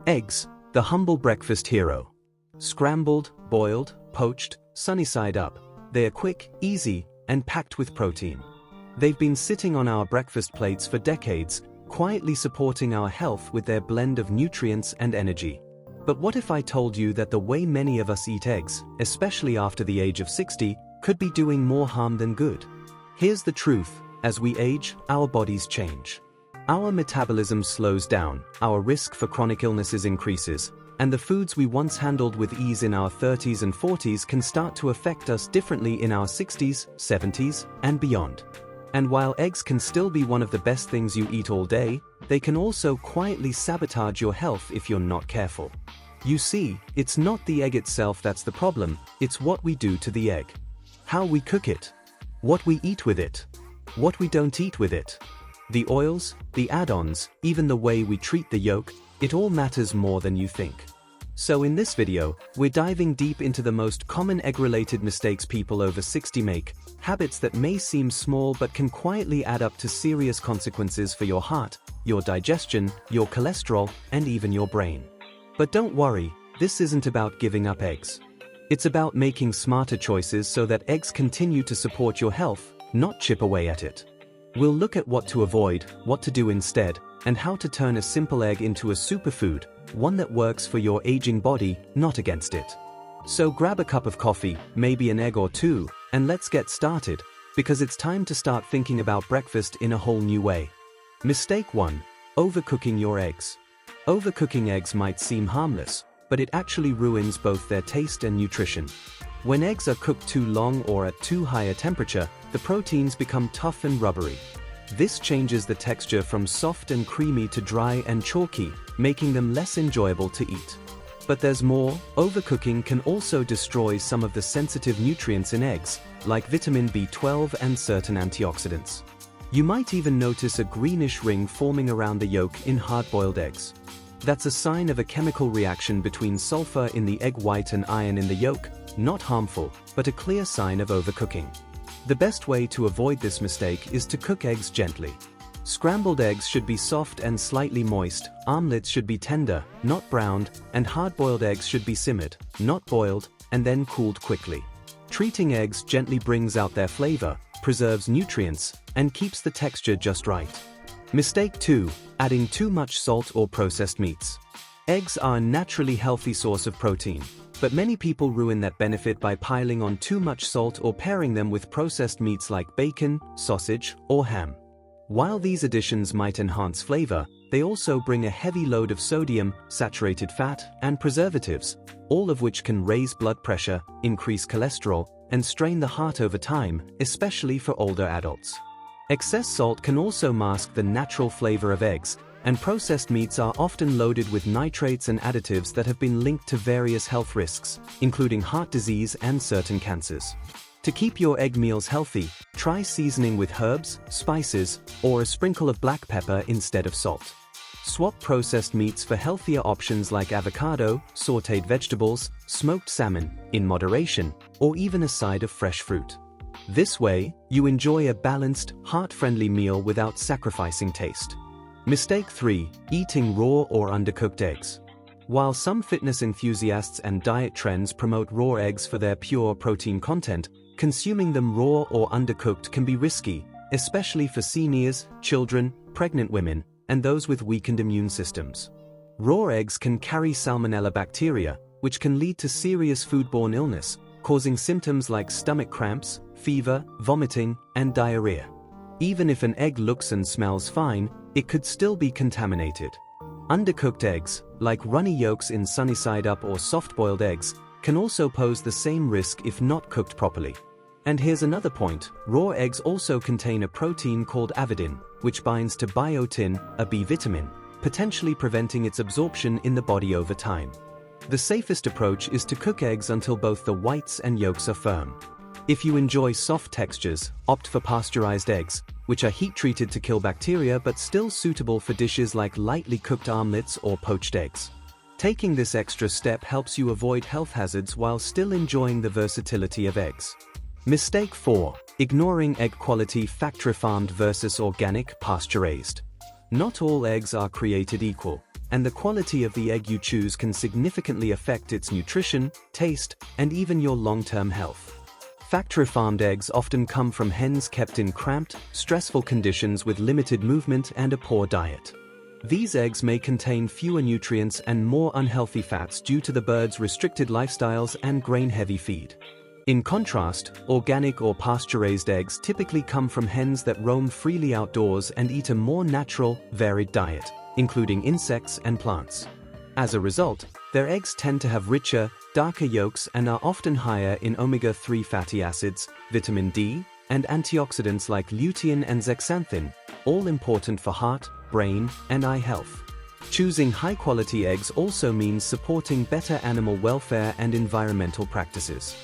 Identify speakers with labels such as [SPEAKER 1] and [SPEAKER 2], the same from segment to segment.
[SPEAKER 1] Eggs, the humble breakfast hero. Scrambled, boiled, poached, sunny side up, they are quick, easy, and packed with protein. They've been sitting on our breakfast plates for decades, quietly supporting our health with their blend of nutrients and energy. But what if I told you that the way many of us eat eggs, especially after the age of 60, could be doing more harm than good? Here's the truth: as we age, our bodies change. Our metabolism slows down, our risk for chronic illnesses increases, and the foods we once handled with ease in our 30s and 40s can start to affect us differently in our 60s, 70s, and beyond. And while eggs can still be one of the best things you eat all day, they can also quietly sabotage your health if you're not careful. You see, it's not the egg itself that's the problem, it's what we do to the egg. How we cook it. What we eat with it. What we don't eat with it. The oils, the add-ons, even the way we treat the yolk, it all matters more than you think. So in this video, we're diving deep into the most common egg-related mistakes people over 60 make, habits that may seem small but can quietly add up to serious consequences for your heart, your digestion, your cholesterol, and even your brain. But don't worry, this isn't about giving up eggs. It's about making smarter choices so that eggs continue to support your health, not chip away at it. We'll look at what to avoid, what to do instead, and how to turn a simple egg into a superfood, one that works for your aging body, not against it. So grab a cup of coffee, maybe an egg or two, and let's get started, because it's time to start thinking about breakfast in a whole new way. Mistake 1. Overcooking your eggs. Overcooking eggs might seem harmless, but it actually ruins both their taste and nutrition. When eggs are cooked too long or at too high a temperature, the proteins become tough and rubbery. This changes the texture from soft and creamy to dry and chalky, making them less enjoyable to eat. But there's more. Overcooking can also destroy some of the sensitive nutrients in eggs, like vitamin B12 and certain antioxidants. You might even notice a greenish ring forming around the yolk in hard-boiled eggs. That's a sign of a chemical reaction between sulfur in the egg white and iron in the yolk, not harmful, but a clear sign of overcooking. The best way to avoid this mistake is to cook eggs gently. Scrambled eggs should be soft and slightly moist, omelets should be tender, not browned, and hard-boiled eggs should be simmered, not boiled, and then cooled quickly. Treating eggs gently brings out their flavor, preserves nutrients, and keeps the texture just right. Mistake 2. Adding too much salt or processed meats. Eggs are a naturally healthy source of protein, but many people ruin that benefit by piling on too much salt or pairing them with processed meats like bacon, sausage, or ham. While these additions might enhance flavor, they also bring a heavy load of sodium, saturated fat, and preservatives, all of which can raise blood pressure, increase cholesterol, and strain the heart over time, especially for older adults. Excess salt can also mask the natural flavor of eggs, and processed meats are often loaded with nitrates and additives that have been linked to various health risks, including heart disease and certain cancers. To keep your egg meals healthy, try seasoning with herbs, spices, or a sprinkle of black pepper instead of salt. Swap processed meats for healthier options like avocado, sautéed vegetables, smoked salmon, in moderation, or even a side of fresh fruit. This way, you enjoy a balanced, heart-friendly meal without sacrificing taste. Mistake 3. Eating raw or undercooked eggs. While some fitness enthusiasts and diet trends promote raw eggs for their pure protein content, consuming them raw or undercooked can be risky, especially for seniors, children, pregnant women, and those with weakened immune systems. Raw eggs can carry salmonella bacteria, which can lead to serious foodborne illness, causing symptoms like stomach cramps, fever, vomiting, and diarrhea. Even if an egg looks and smells fine, it could still be contaminated. Undercooked eggs, like runny yolks in sunny side up or soft-boiled eggs, can also pose the same risk if not cooked properly. And here's another point: raw eggs also contain a protein called avidin, which binds to biotin, a B vitamin, potentially preventing its absorption in the body over time. The safest approach is to cook eggs until both the whites and yolks are firm. If you enjoy soft textures, opt for pasteurized eggs, which are heat-treated to kill bacteria but still suitable for dishes like lightly cooked omelets or poached eggs. Taking this extra step helps you avoid health hazards while still enjoying the versatility of eggs. Mistake 4. Ignoring egg quality: factory farmed versus organic pasture-raised. Not all eggs are created equal. and the quality of the egg you choose can significantly affect its nutrition, taste, and even your long-term health. Factory-farmed eggs often come from hens kept in cramped, stressful conditions with limited movement and a poor diet. These eggs may contain fewer nutrients and more unhealthy fats due to the birds' restricted lifestyles and grain-heavy feed. In contrast, organic or pasture-raised eggs typically come from hens that roam freely outdoors and eat a more natural, varied diet, including insects and plants. As a result, their eggs tend to have richer, darker yolks and are often higher in omega-3 fatty acids, vitamin D, and antioxidants like lutein and zeaxanthin, all important for heart, brain, and eye health. Choosing high-quality eggs also means supporting better animal welfare and environmental practices.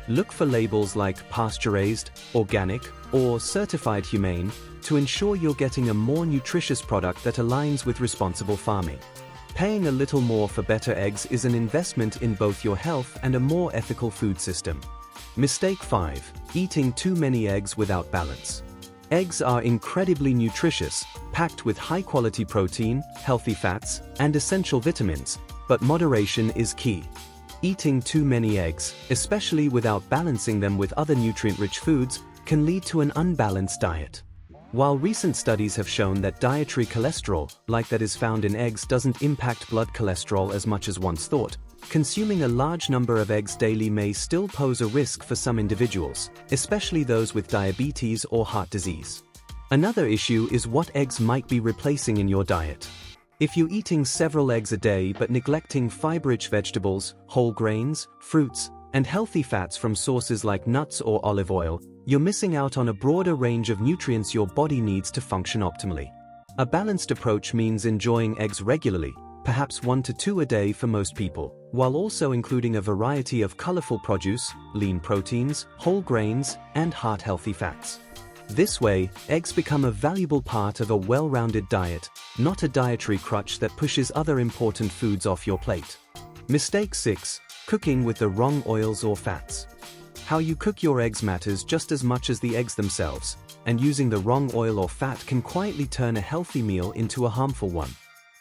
[SPEAKER 1] Look for labels like pasture-raised, organic, or certified humane to ensure you're getting a more nutritious product that aligns with responsible farming. Paying a little more for better eggs is an investment in both your health and a more ethical food system. Mistake 5. Eating too many eggs without balance. Eggs are incredibly nutritious, packed with high-quality protein, healthy fats, and essential vitamins, but moderation is key. Eating too many eggs, especially without balancing them with other nutrient-rich foods, can lead to an unbalanced diet. While recent studies have shown that dietary cholesterol, like that is found in eggs, doesn't impact blood cholesterol as much as once thought, consuming a large number of eggs daily may still pose a risk for some individuals, especially those with diabetes or heart disease. Another issue is what eggs might be replacing in your diet. If you're eating several eggs a day but neglecting fiber-rich vegetables, whole grains, fruits, and healthy fats from sources like nuts or olive oil, you're missing out on a broader range of nutrients your body needs to function optimally. A balanced approach means enjoying eggs regularly, perhaps 1 to 2 a day for most people, while also including a variety of colorful produce, lean proteins, whole grains, and heart-healthy fats. This way, eggs become a valuable part of a well-rounded diet, not a dietary crutch that pushes other important foods off your plate. Mistake 6. Cooking with the wrong oils or fats. How you cook your eggs matters just as much as the eggs themselves, and using the wrong oil or fat can quietly turn a healthy meal into a harmful one.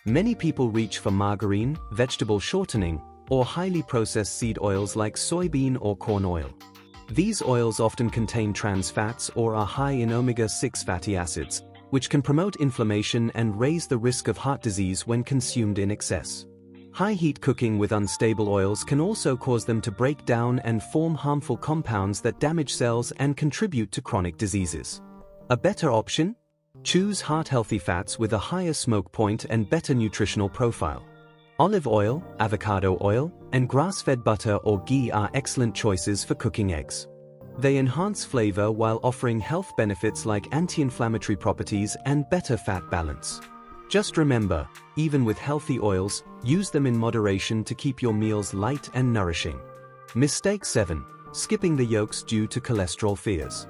[SPEAKER 1] Many people reach for margarine, vegetable shortening, or highly processed seed oils like soybean or corn oil. These oils often contain trans fats or are high in omega-6 fatty acids, which can promote inflammation and raise the risk of heart disease when consumed in excess. High-heat cooking with unstable oils can also cause them to break down and form harmful compounds that damage cells and contribute to chronic diseases. A better option? Choose heart-healthy fats with a higher smoke point and better nutritional profile. Olive oil, avocado oil, and grass-fed butter or ghee are excellent choices for cooking eggs. They enhance flavor while offering health benefits like anti-inflammatory properties and better fat balance. Just remember, even with healthy oils, use them in moderation to keep your meals light and nourishing. Mistake 7. Skipping the yolks due to cholesterol fears.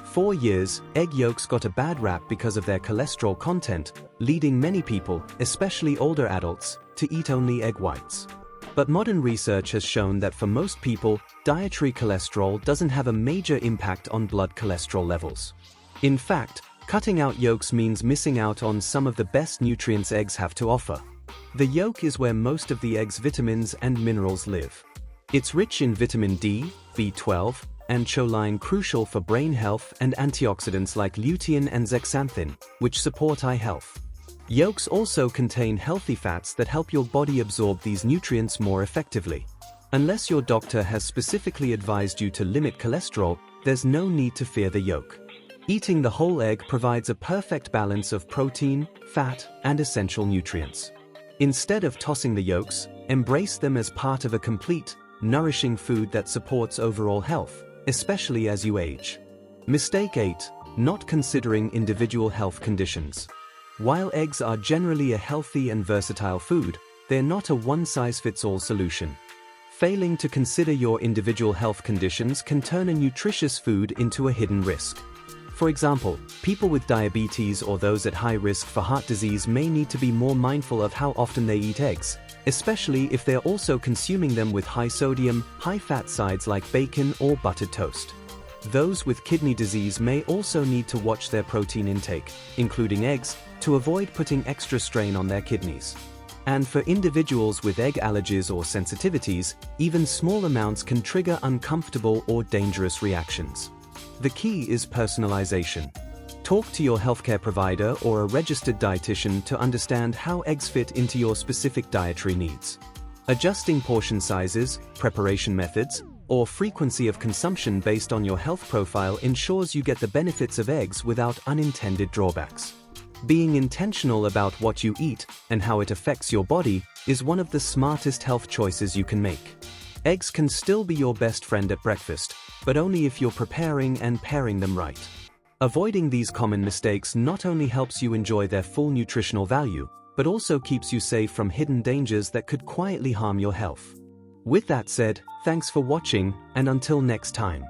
[SPEAKER 1] For years, egg yolks got a bad rap because of their cholesterol content, leading many people, especially older adults, to eat only egg whites. But modern research has shown that for most people, dietary cholesterol doesn't have a major impact on blood cholesterol levels. In fact, cutting out yolks means missing out on some of the best nutrients eggs have to offer. The yolk is where most of the egg's vitamins and minerals live. It's rich in vitamin D, B12, and choline, crucial for brain health, and antioxidants like lutein and zeaxanthin, which support eye health. Yolks also contain healthy fats that help your body absorb these nutrients more effectively. Unless your doctor has specifically advised you to limit cholesterol, there's no need to fear the yolk. Eating the whole egg provides a perfect balance of protein, fat, and essential nutrients. Instead of tossing the yolks, embrace them as part of a complete, nourishing food that supports overall health, especially as you age. Mistake 8. Not considering individual health conditions. While eggs are generally a healthy and versatile food, they're not a one-size-fits-all solution. Failing to consider your individual health conditions can turn a nutritious food into a hidden risk. For example, people with diabetes or those at high risk for heart disease may need to be more mindful of how often they eat eggs, especially if they're also consuming them with high sodium, high-fat sides like bacon or buttered toast. Those with kidney disease may also need to watch their protein intake, including eggs, to avoid putting extra strain on their kidneys. And for individuals with egg allergies or sensitivities, even small amounts can trigger uncomfortable or dangerous reactions. The key is personalization. Talk to your healthcare provider or a registered dietitian to understand how eggs fit into your specific dietary needs. Adjusting portion sizes, preparation methods, or frequency of consumption based on your health profile ensures you get the benefits of eggs without unintended drawbacks. Being intentional about what you eat and how it affects your body is one of the smartest health choices you can make. Eggs can still be your best friend at breakfast, but only if you're preparing and pairing them right. Avoiding these common mistakes not only helps you enjoy their full nutritional value, but also keeps you safe from hidden dangers that could quietly harm your health. With that said, thanks for watching, and until next time.